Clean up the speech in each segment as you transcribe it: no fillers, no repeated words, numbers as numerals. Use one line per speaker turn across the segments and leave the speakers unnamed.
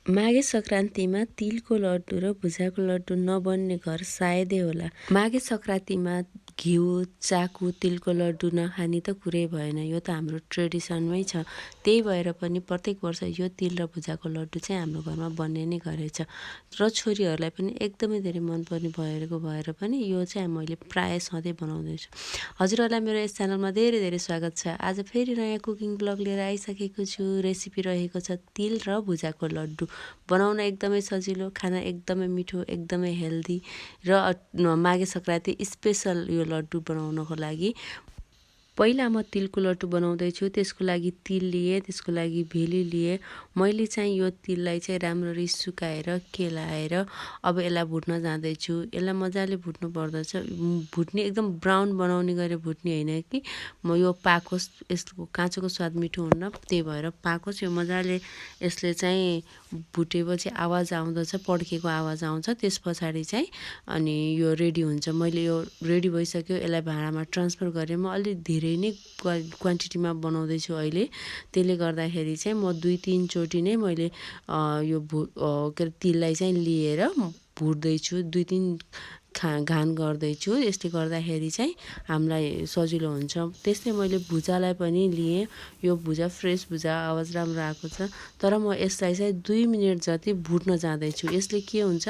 माघे सङ्क्रान्तिमा तिलको लड्डु र भुजाको लड्डु नबन्ने घर सायदै होला। माघे सङ्क्रान्तिमा घिउ चाकु तिलको लड्डु नखाने त कुरै भएन। यो त हाम्रो ट्रेडिसनमै छ। त्यही भएर पनि प्रत्येक वर्ष यो तिल र भुजाको लड्डु चाहिँ हाम्रो घरमा बन्ने नै गरेछ र छोरीहरूलाई पनि एकदमै धेरै मनपर्ने भएर पनि यो चाहिँ मैले प्रायः सधैँ बनाउँदैछु। हजुरहरूलाई मेरो यस च्यानलमा धेरै धेरै स्वागत छ। आज फेरि नयाँ कुकिङ ब्लग लिएर आइसकेको छु। रेसिपी रहेको छ तिल र भुजाको लड्डु। बनाउन एकदमै सजिलो, खाना एकदमै मिठो, एकदमै हेल्दी र माघे सङ्क्रान्ति स्पेसल यो लड्डु बनाउनको लागि पहिला म तिलको लड्डु बनाउँदैछु। त्यसको लागि तिल लिए, त्यसको लागि भेली लिए। मैले चाहिँ यो तिललाई चाहिँ राम्ररी सुकाएर केलाएर अब यसलाई भुट्न जाँदैछु। यसलाई मजाले भुट्नु पर्दछ। भुट्ने एकदम ब्राउन बनाउने गरी भुट्ने होइन कि म यो पाकोस्, यसको काँचोको स्वाद मिठो हुन्न, त्यही भएर पाकोस्। यो मजाले यसले चाहिँ भुटेपछि आवाज आउँदछ, पड्केको आवाज आउँछ। त्यस पछाडि चाहिँ अनि यो रेडी हुन्छ। मैले यो रेडी भइसक्यो, यसलाई भाँडामा ट्रान्सफर गरेँ। म अलिक धेरै नै क्वान्टिटीमा बनाउँदैछु अहिले। त्यसले गर्दाखेरि चाहिँ म 2-3 चोटि नै मैले यो तिललाई चाहिँ लिएर भुट्दैछु, 2-3 घान गर्दैछु। यसले गर्दाखेरि चाहिँ हामीलाई सजिलो हुन्छ। त्यस्तै मैले भुजालाई पनि लिएँ। यो भुजा फ्रेस भुजा, आवाज राम्रो आएको छ। तर म यसलाई चाहिँ 2 मिनट जति भुट्न जाँदैछु। यसले के हुन्छ,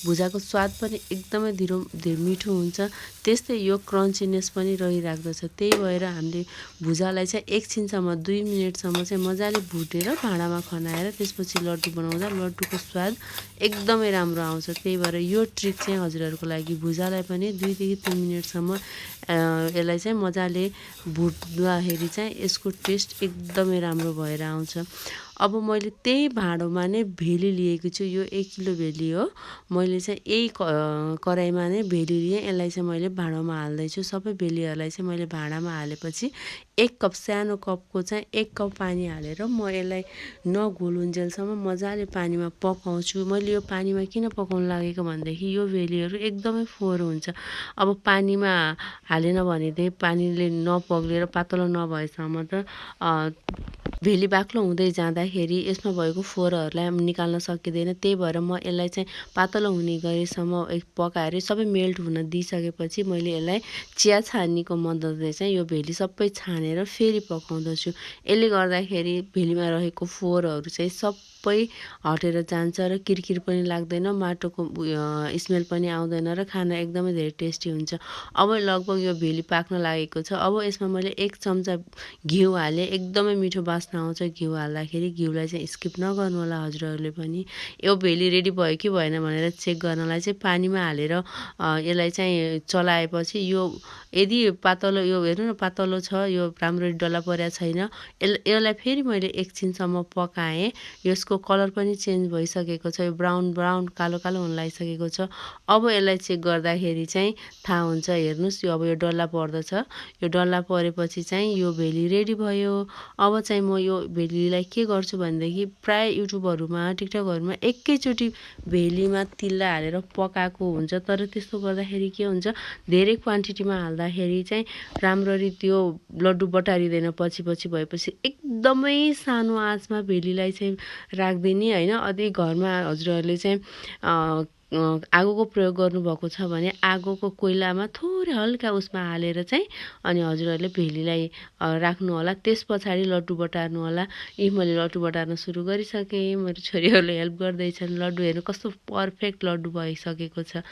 भुजाको स्वाद पनि एकदमै धेरै मिठो हुन्छ। त्यस्तै यो क्रन्चीनेस पनि रहिराख्दछ। त्यही भएर हामीले भुजालाई चाहिँ एकछिनसम्म 2 मिनटसम्म चाहिँ मजाले भुटेर भाँडामा खनाएर त्यसपछि लड्डु बनाउँदा लड्डुको स्वाद एकदमै राम्रो आउँछ। त्यही भएर यो ट्रिक चाहिँ हजुरहरूको लागि भुजालाई पनि 2-3 मिनटसम्म यसलाई चाहिँ मजाले भुट्दाखेरि चाहिँ यसको टेस्ट एकदमै राम्रो भएर आउँछ। अब मैले त्यही भाँडोमा नै भेली लिएको छु। यो 1 किलो भेली हो। मैले चाहिँ यही कराईमा नै भेली लिएँ। यसलाई चाहिँ मैले भाँडोमा हाल्दैछु। सबै भेलीहरूलाई चाहिँ मैले भाँडामा हालेपछि 1 कप, सानो कपको चाहिँ 1 कप पानी हालेर म यसलाई नघुलुन्जेलसम्म मजाले पानीमा पकाउँछु। मैले यो पानीमा किन पकाउनु लागेको भनेदेखि यो भेलीहरू एकदमै फोहोर हुन्छ। अब पानीमा हालेन भनेदेखि पानीले नपग्लेर पातलो नभएसम्म त भेली बाक्लो हुँदै जाँदाखेरि यसमा भएको फोहोरहरूलाई निकाल्न सकिँदैन। त्यही भएर म यसलाई चाहिँ पातलो हुने गरेसम्म पकाएर सबै मेल्ट हुन दिइसकेपछि मैले यसलाई चिया छानीको मद्दतले चाहिँ यो भेली सबै छानेर फेरि पकाउँदछु। यसले गर्दाखेरि भेलीमा रहेको फोहोरहरू चाहिँ सबै हटेर जान्छ र किरकिर पनि लाग्दैन, माटोको स्मेल पनि आउँदैन र खाना एकदमै धेरै टेस्टी हुन्छ। अब लगभग यो भेली पाक्न लागेको छ। अब यसमा मैले 1 चम्चा घिउ हालेँ। एकदमै मिठो बास्ना आउँछ घिउ हाल्दाखेरि। घिउलाई चाहिँ स्किप नगर्नु होला हजुरहरूले पनि। यो भेली रेडी भयो कि भएन भनेर चेक गर्नलाई चाहिँ पानीमा हालेर यसलाई चाहिँ चलाएपछि यो यदि पातलो, यो हेर्नु न पातलो छ, यो राम्ररी डल्ला परेको छैन। यसलाई फेरि मैले एकछिनसम्म पकाएँ। यसको कलर पनि चेन्ज भइसकेको छ। यो ब्राउन कालो कालो हुन लागिसकेको छ। अब यसलाई चेक गर्दाखेरि चाहिँ थाहा हुन्छ। हेर्नुहोस्, यो अब यो डल्ला पर्दछ। यो डल्ला परेपछि चाहिँ यो भेली रेडी भयो। अब चाहिँ म यो भेलीलाई के गर्छु भनेदेखि प्राय युट्युबहरूमा, टिकटकहरूमा एकैचोटि भेलीमा तिललाई हालेर पकाएको हुन्छ। तर त्यस्तो गर्दाखेरि के हुन्छ, धेरै क्वान्टिटीमा हाल्दाखेरि चाहिँ राम्ररी त्यो लड्डु बटारिँदैन। पछि भएपछि एकदमै सानो आँचमा भेलीलाई चाहिँ राखिदिने होइन। यदि घरमा हजुरहरूले चाहिँ आगोको प्रयोग गर्नुभएको छ भने आगोको कोइलामा थोरै हल्का उसमा हालेर चाहिँ अनि हजुरहरूले भेलीलाई राख्नु होला। त्यस पछाडि लड्डु बटार्नु होला। मैले लड्डु बटार्न सुरु गरिसकेँ। मेरो छोरीहरूले हेल्प गर्दैछन्। लड्डु हेर्नु कस्तो पर्फेक्ट लड्डु भइसकेको छ।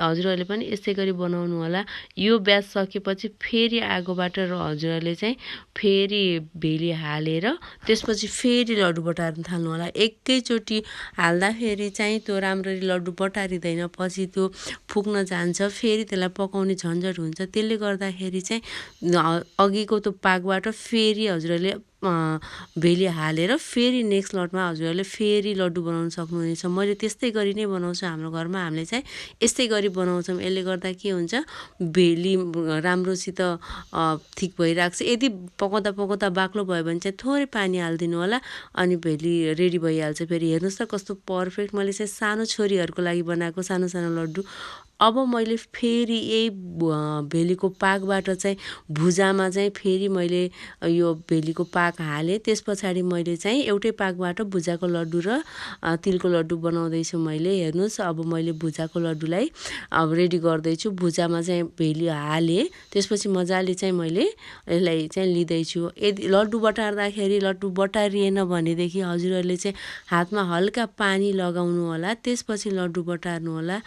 हजुरहरूले पनि यसै गरी बनाउनु होला। यो ब्याच सकेपछि फेरि आगोबाट हजुरहरूले चाहिँ फेरि भेली हालेर त्यसपछि फेरि लड्डु बटार्न थाल्नु होला। एकैचोटि हाल्दाखेरि चाहिँ त्यो राम्ररी लड्डु बटारिँदैन। पछि त्यो फुक्न जान्छ, फेरि त्यसलाई पकाउने झन्झट हुन्छ। त्यसले गर्दाखेरि चाहिँ अघिको त्यो पाकबाट फेरि हजुरहरूले भेली हालेर फेरि नेक्स्ट लटमा हजुरहरूले फेरि लड्डु बनाउन सक्नुहुनेछ। मैले त्यस्तै गरी नै बनाउँछु। हाम्रो घरमा हामीले चाहिँ यस्तै गरी बनाउँछौँ। यसले गर्दा के हुन्छ, भेली राम्रोसित ठिक भइरहेको छ। यदि पकाउँदा बाक्लो भयो भने चाहिँ थोरै पानी हालिदिनु होला अनि भेली रेडी भइहाल्छ। फेरि हेर्नुहोस् त कस्तो पर्फेक्ट। मैले चाहिँ सानो छोरीहरूको लागि बनाएको सानो सानो लड्डु। अब मैले फेरि यही भेलीको पाकबाट चाहिँ भुजामा चाहिँ फेरि मैले यो भेलीको पाक हालेँ। त्यस पछाडि मैले चाहिँ एउटै पाकबाट भुजाको लड्डु र तिलको लड्डु बनाउँदैछु मैले। हेर्नुहोस् अब मैले भुजाको लड्डुलाई अब रेडी गर्दैछु। भुजामा चाहिँ भेली हालेँ, त्यसपछि मजाले चाहिँ मैले यसलाई चाहिँ लिँदैछु। यदि लड्डु बटार्दाखेरि लड्डु बटारिएन भनेदेखि हजुरहरूले चाहिँ हातमा हल्का पानी लगाउनु होला, त्यसपछि लड्डु बटार्नु होला।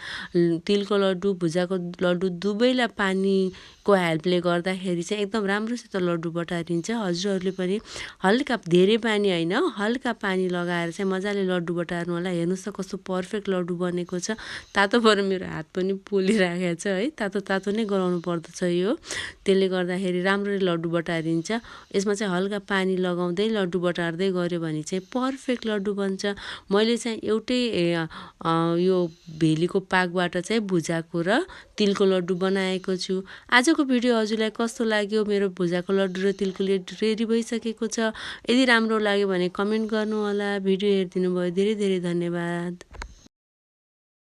तिलको लड्डु भुजाको लड्डु दुवैलाई पानीको हेल्पले गर्दाखेरि चाहिँ एकदम राम्रोसित लड्डु बटारिन्छ। हजुरहरूले पनि हल्का धेरै पानी होइन, हल्का पानी लगाएर चाहिँ मजाले लड्डु बटार्नु होला। हेर्नुहोस् त कस्तो पर्फेक्ट लड्डु बनेको छ। तातो पर मेरो हात पनि पोलिरहेको छ है, तातो तातो नै गराउनु पर्दछ यो, त्यसले गर्दाखेरि राम्ररी लड्डु बटारिन्छ। यसमा चाहिँ हल्का पानी लगाउँदै लड्डु बटार्दै गऱ्यो भने चाहिँ पर्फेक्ट लड्डु बन्छ। मैले चाहिँ एउटै यो भेलीको पाकबाट चाहिँ भुजाको र तिलको लड्डु बनाएको छु। आजको भिडियो हजुरलाई कस्तो लाग्यो? मेरो भुजाको लड्डु र तिलको लड्डु रेडी भइसकेको छ। यदि राम्रो लाग्यो भने कमेन्ट गर्नुहोला। भिडियो हेरिदिनु भयो धेरै धेरै धन्यवाद।